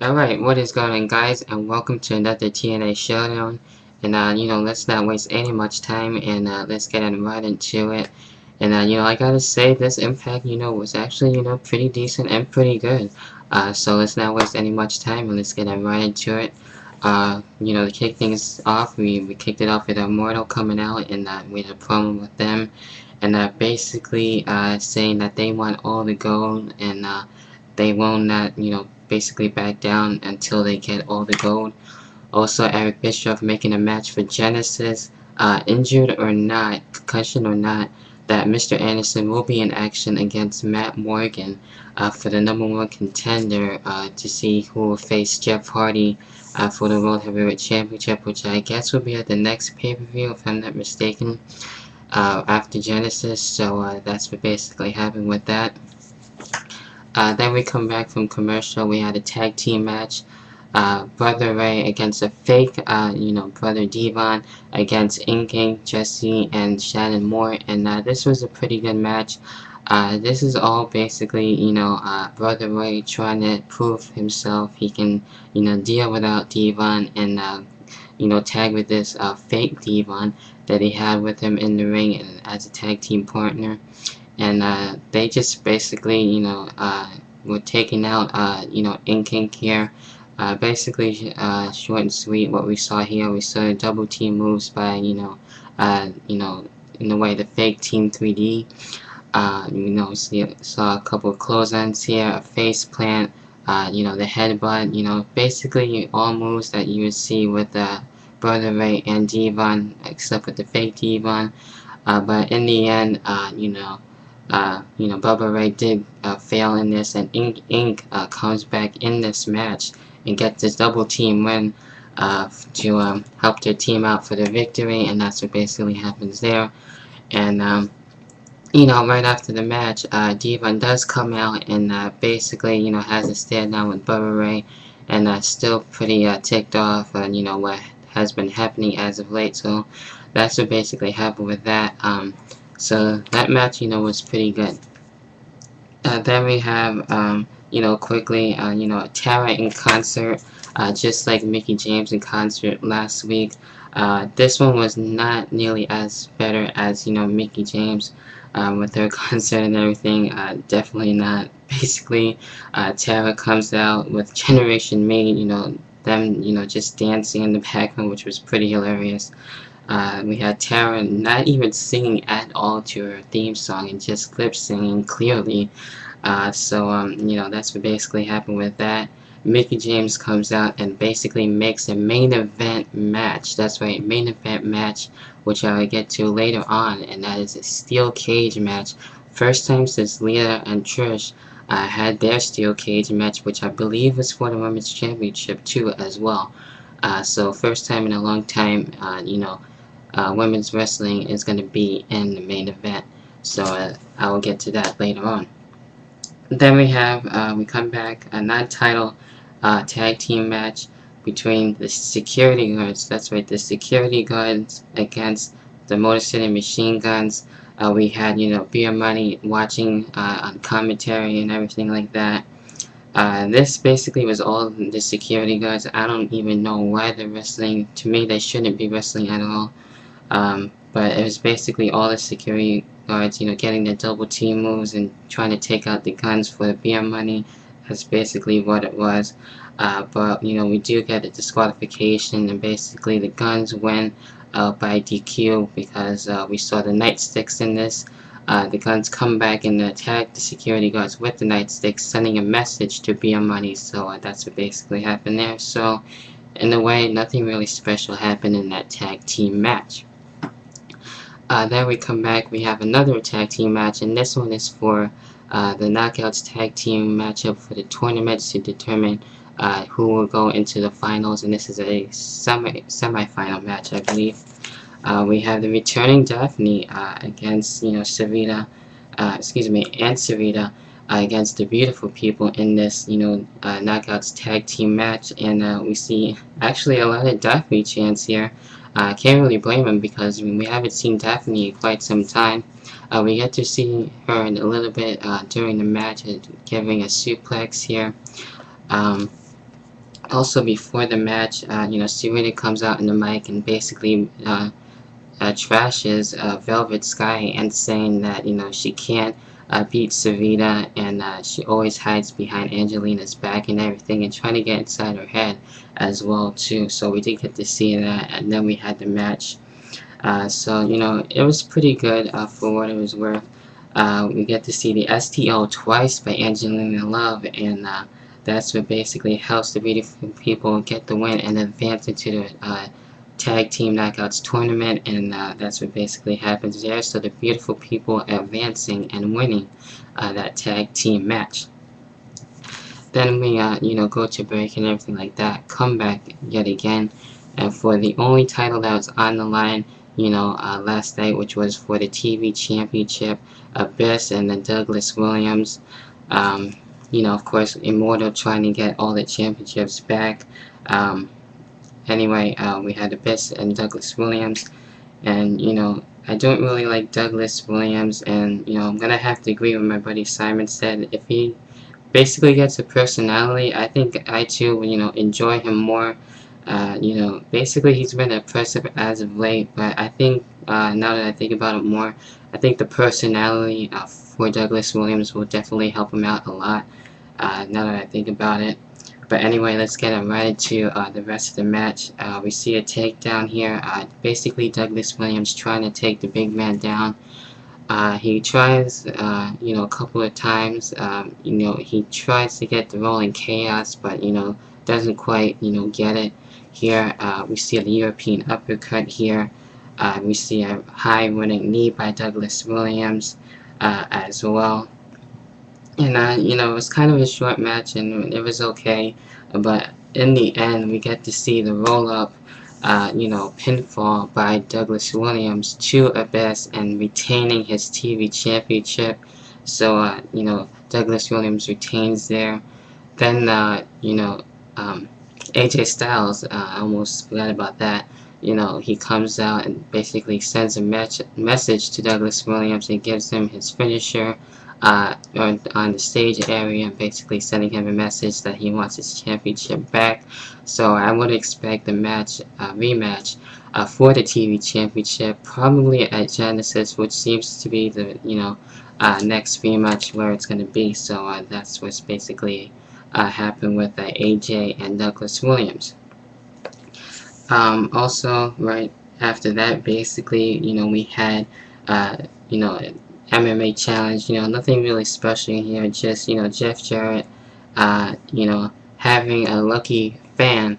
Alright, what is going on, guys, and welcome to another TNA showdown. And let's not waste any much time, and let's get right into it. And I gotta say, this Impact, was actually, pretty decent and pretty good. So let's not waste any much time, and let's get right into it. To kick things off, we kicked it off with Immortal coming out, and we had a problem with them, and basically saying that they want all the gold, and they will not, basically back down until they get all the gold. Also, Eric Bischoff making a match for Genesis, injured or not, concussion or not, that Mr. Anderson will be in action against Matt Morgan for the #1 contender to see who will face Jeff Hardy for the World Heavyweight Championship, which I guess will be at the next pay-per-view, if I'm not mistaken, after Genesis. So that's what basically happened with that. Then we come back from commercial. We had a tag team match. Brother Ray against a fake, Brother Devon against Ink, Jesse, and Shannon Moore. And this was a pretty good match. This is all basically, Brother Ray trying to prove himself. He can, deal without Devon and, tag with this fake Devon that he had with him in the ring and as a tag team partner. And they just basically, were taking out, Ink here. Basically, short and sweet. What we saw here, we saw double team moves by, in the way the fake Team 3D. Saw a couple of clotheslines here, a face plant, the headbutt. Basically all moves that you would see with Brother Ray and Devon, except with the fake Devon. But in the end, Bubba Ray did fail in this, and Ink comes back in this match and gets this double team win to help their team out for the victory, and that's what basically happens there. And right after the match, Devon does come out and basically, has a stand down with Bubba Ray, and still pretty ticked off, what has been happening as of late. So that's what basically happened with that. So that match, was pretty good. Then we have, quickly, Tara in concert, just like Mickie James in concert last week. This one was not nearly as better as, Mickie James with her concert and everything. Definitely not. Basically, Tara comes out with Generation Me, them, just dancing in the background, which was pretty hilarious. We had Tara not even singing at all to her theme song and just lip singing clearly. That's what basically happened with that. Mickie James comes out and basically makes a main event match. That's right, main event match, which I will get to later on, and that is a steel cage match. First time since Lita and Trish had their steel cage match, which I believe was for the Women's Championship too as well. So first time in a long time, women's wrestling is going to be in the main event. So I will get to that later on. Then we come back, a non-title tag team match between the security guards. That's right, the security guards against the Motor City Machine Guns. We had, Beer Money watching on commentary and everything like that. This basically was all the security guards. I don't even know why they're wrestling. To me, they shouldn't be wrestling at all. But it was basically all the security guards, getting the double team moves and trying to take out the guns for the beer money. That's basically what it was. But we do get a disqualification, and basically the guns win by DQ because we saw the nightsticks in this. The guns come back and attack the security guards with the nightsticks, sending a message to beer money. So that's what basically happened there. So in a way, nothing really special happened in that tag team match. Then we come back, we have another tag team match, and this one is for the Knockouts tag team matchup for the tournament to determine who will go into the finals, and this is a semi-final match, I believe. We have the returning Daphne against, Sarita, and Sarita against the Beautiful People in this, Knockouts tag team match, and we see actually a lot of Daphne chants here. I can't really blame him because we haven't seen Daphne in quite some time. We get to see her in a little bit during the match, giving a suplex here. Also, before the match, Serena comes out in the mic and basically trashes Velvet Sky and saying that she can't beat Serena, and she always hides behind Angelina's back and everything, and trying to get inside her head as well too. So we did get to see that, and then we had the match. So it was pretty good for what it was worth. We get to see the STO twice by Angelina Love, and that's what basically helps the beautiful people get the win and advance into the tag team knockouts tournament, and that's what basically happens there. So the beautiful people advancing and winning that tag team match. Then we go to break and everything like that, come back yet again, and for the only title that was on the line last night, which was for the TV championship, Abyss and then Douglas Williams. Of course, Immortal trying to get all the championships back. Anyway, we had Abyss and Douglas Williams, and I don't really like Douglas Williams, and I'm gonna have to agree with my buddy Simon said. If he basically gets a personality, I think I too would enjoy him more. Basically he's been impressive as of late, but I think now that I think about it more, I think the personality for Douglas Williams will definitely help him out a lot, now that I think about it. But anyway, let's get right into the rest of the match. We see a takedown here. Basically Douglas Williams trying to take the big man down. He tries, a couple of times. He tries to get the rolling chaos, but doesn't quite, get it. Here, we see the European uppercut here. We see a high running knee by Douglas Williams as well. And it was kind of a short match, and it was okay. But in the end, we get to see the roll up, pinfall by Douglas Williams to Abyss and retaining his TV championship. So, Douglas Williams retains there. Then, AJ Styles, I almost forgot about that. He comes out and basically sends a message to Douglas Williams and gives him his finisher on the stage area, and basically sending him a message that he wants his championship back. So I would expect the rematch for the TV championship, probably at Genesis, which seems to be the next rematch where it's going to be. So that's what's basically happened with AJ and Douglas Williams. Also, right after that, basically, we had, MMA challenge, nothing really special here, just, Jeff Jarrett, having a lucky fan,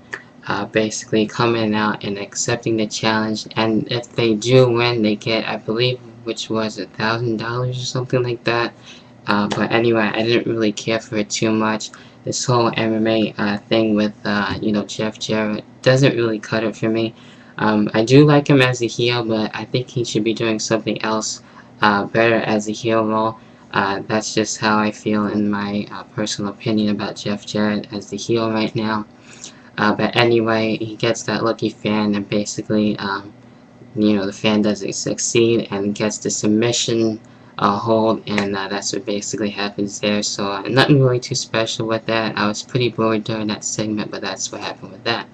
basically coming out and accepting the challenge, and if they do win, they get, I believe, which was $1,000 or something like that. But anyway, I didn't really care for it too much. This whole MMA thing with, Jeff Jarrett doesn't really cut it for me. I do like him as a heel, but I think he should be doing something else better as a heel role. That's just how I feel in my personal opinion about Jeff Jarrett as the heel right now. But anyway, he gets that lucky fan, and basically, the fan doesn't succeed and gets the submission hold, and that's what basically happens there. So nothing really too special with that. I was pretty bored during that segment, but that's what happened with that.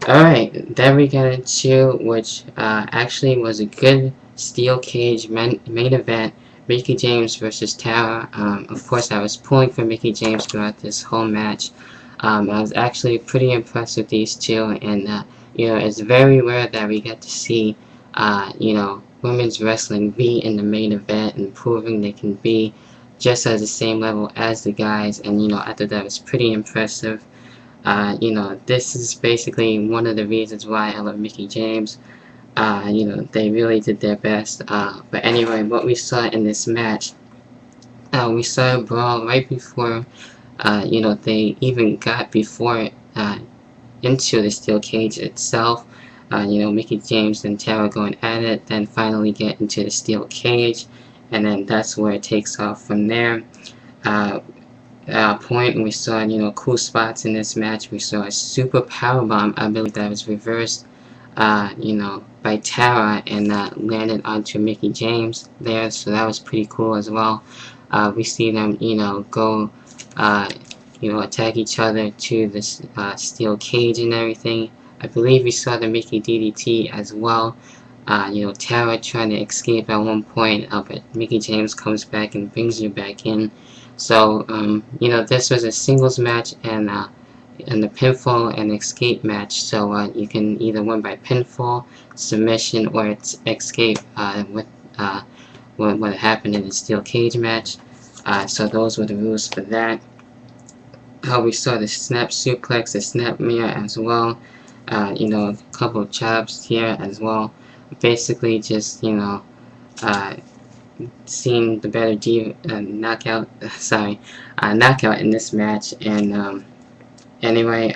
Alright, then we get into, which actually was a good steel cage main event, Mickie James versus Tara. Of course, I was pulling for Mickie James throughout this whole match. I was actually pretty impressed with these two, and it's very rare that we get to see women's wrestling be in the main event and proving they can be just at the same level as the guys, and I thought that was pretty impressive. This is basically one of the reasons why I love Mickie James. They really did their best. But anyway, what we saw in this match, we saw a brawl right before, they even got before into the steel cage itself. Mickie James and Tara going at it, then finally get into the steel cage, and then that's where it takes off from there. Point, and we saw cool spots in this match. We saw a super powerbomb, I believe that was reversed by Tara, and landed onto Mickie James there, so that was pretty cool as well. We see them go attack each other to the steel cage and everything. I believe we saw the Mickey DDT as well. Tara trying to escape at one point, but Mickie James comes back and brings you back in. So, this was a singles match and the pinfall and escape match. So you can either win by pinfall, submission, or escape with what happened in the steel cage match. So those were the rules for that. We saw the snap suplex, the snap mirror as well. A couple of jabs here as well. Basically, just seeing the better knockout. Knockout in this match. And anyway,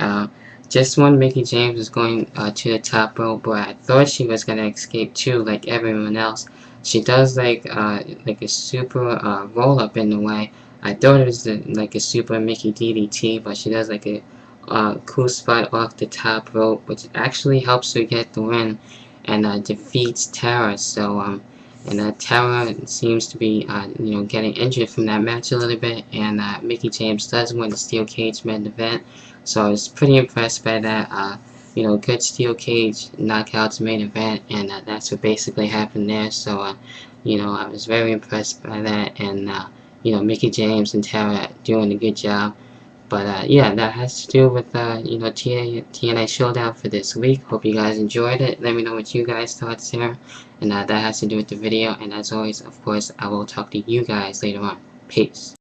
just when Mickie James was going to the top rope, but I thought she was gonna escape too, like everyone else. She does like a super roll up in the way. I thought it was like a super Mickey DDT, but she does like a cool spot off the top rope, which actually helps her get the win and defeats Tara. So and Tara seems to be getting injured from that match a little bit, and Mickie James does win the steel cage main event. So I was pretty impressed by that. Good steel cage knockouts main event, and that's what basically happened there. So I was very impressed by that, and Mickie James and Tara doing a good job. But yeah, that has to do with TNA Showdown for this week. Hope you guys enjoyed it. Let me know what you guys thought here, and that has to do with the video. And as always, of course, I will talk to you guys later on. Peace.